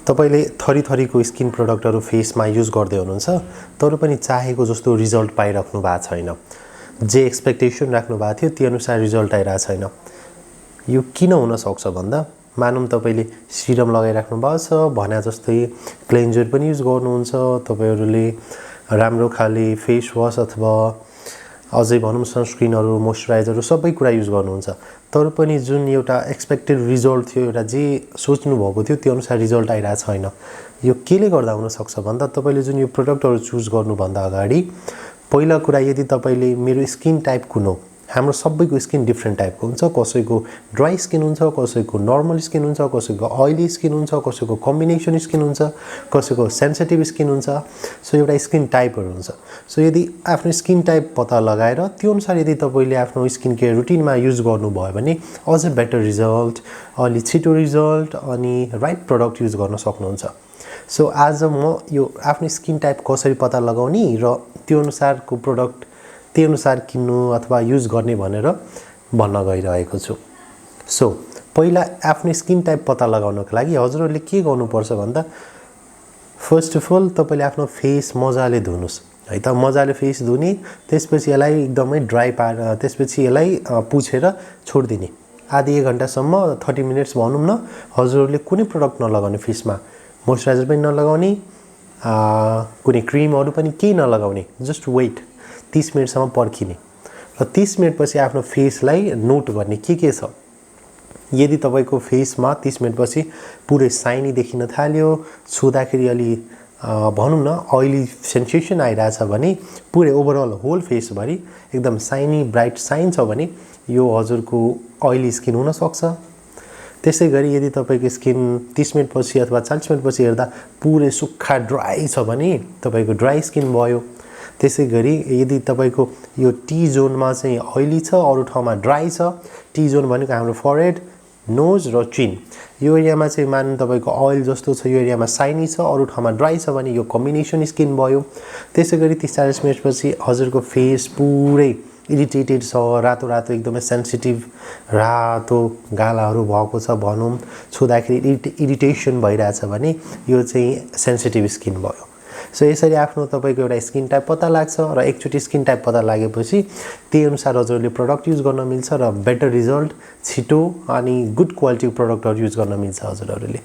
तपाईले थरीथरीको स्किन प्रोडक्टहरु फेसमा युज गर्दै हुनुहुन्छ तर पनि चाहेको जस्तो रिजल्ट पाइराख्नु भएको छैन। जे एक्सपेक्टेसन राख्नु भएको थियो त्यो अनुसार रिजल्ट आइरहेको छैन। यो किन हुन सक्छ भन्दा मानौं तपाईले सिरम लगाइराख्नु भएको छ भने जस्तै क्लेन्जर पनि युज गर्नुहुन्छ तपाईहरुले राम्रो खाले फेस वाश अथवा अझै भनौं सनस्क्रिनहरु मोइस्चराइजरहरु सबै कुरा युज गर्नुहुन्छ तर पनि जुन एउटा एक्सपेक्टेड रिजल्ट थियो एउटा जे सोच्नु भएको थियो त्यो अनुसार रिजल्ट आइरहेको छैन। यो केले गर्दा हुन सक्छ भन्दा तपाईले जुन यो प्रोडक्टहरु चुज गर्नु भन्दा अगाडि पहिला कुरा यदि तपाईले मेरो स्किन टाइप कुन हो हाम्रो सबैको स्किन डिफरेंट टाइपको हुन्छ कसैको ड्राई स्किन हुन्छ कसैको नर्मल स्किन हुन्छ कसैको ऑयली स्किन हुन्छ कसैको कम्बिनेसन स्किन हुन्छ कसैको सेन्सिटिभ स्किन हुन्छ सो एउटा स्किन टाइपहरु हुन्छ। सो यदि आफ्नो स्किन टाइप पत्ता लगाएर त्यो अनुसार यदि तपाईले आफ्नो स्किन केयर रुटिनमा युज गर्नु भयो भने अझ बेटर रिजल्ट अलि छिटो रिजल्ट अनि राइट प्रोडक्ट युज गर्न सक्नुहुन्छ। सो आज म यो आफ्नो स्किन टाइप कसरी पत्ता लगाउने र त्यो अनुसारको प्रोडक्ट त्यो अनुसार किन्नु अथवा युज गर्ने भनेर भन्न गइरहेको छु। सो पहिला आफ्नो स्किन टाइप पत्ता लगाउनको लागि हजुरहरुले के गर्नुपर्छ भन्दा फर्स्ट अफ अल तपाईले आफ्नो फेस मजाले धुनुस् है त मजाले फेस धुने त्यसपछि यसलाई एकदमै ड्राई पारेर त्यसपछि यसलाई पुछेर छोड्दिने आधी 1 घण्टासम्म 30 मिनेट्स भनौं न हजुरहरुले कुनै प्रोडक्ट नलगाउने फेसमा मोइस्चराइजर पनि नलगाउने कुनै क्रीमहरु पनि केही नलगाउने जस्ट वेट 30 मिनेटसम्म पर्खिने र 30 मिनेट पछि आफ्नो फेसलाई नोट गर्ने के छ। यदि तपाईको फेसमा 30 मिनेट पछि पुरै शाइनी देखिन थाल्यो छुँदाखेरि अलि भनौं न ऑयली सेन्सेसन आइराछ भने पुरै ओभरअल होल फेस भरि एकदम शाइनी ब्राइट शाइन छ भने यो हजुरको ऑयली स्किन हुन सक्छ। त्यसैगरी यदि तपाईको स्किन 30 मिनेट पछि अथवा 40 मिनेट पछि हेर्दा पुरै सुक्खा ड्राई छ भने तपाईको ड्राई स्किन भयो। त्यसैगरी यदि तपाईको यो टी जोनमा चाहिँ ऑयली छ अरु ठाउँमा ड्राई छ टी जोन भनेको हाम्रो फोरहेड नोज र चिन यो एरियामा चाहिँ मान्नु तपाईको ऑयल जस्तो छ यो एरियामा शाइनी छ अरु ठाउँमा ड्राई छ भने यो कम्बिनेसन स्किन भयो। त्यसैगरी 30-40 मिनेट पछि हजुरको फेस पुरै इरिटेटेड छ रातो रातो एकदमै सेन्सिटिभ रातो गालाहरु भएको छ भनौं छुँदाखेरि इरिटेसन भइराछ भने यो चाहिँ सेन्सिटिभ स्किन भयो। सो यसरी आफ्नो तपाईको एउटा स्किन टाइप पत्ता लाग्छ र एकचोटी स्किन टाइप पत्ता लागेपछि त्यही अनुसार हजुरले प्रोडक्ट युज गर्न मिल्छ र बेटर रिजल्ट छिटो अनि गुड क्वालिटी प्रोडक्टहरु युज गर्न मिल्छ हजुरहरुले।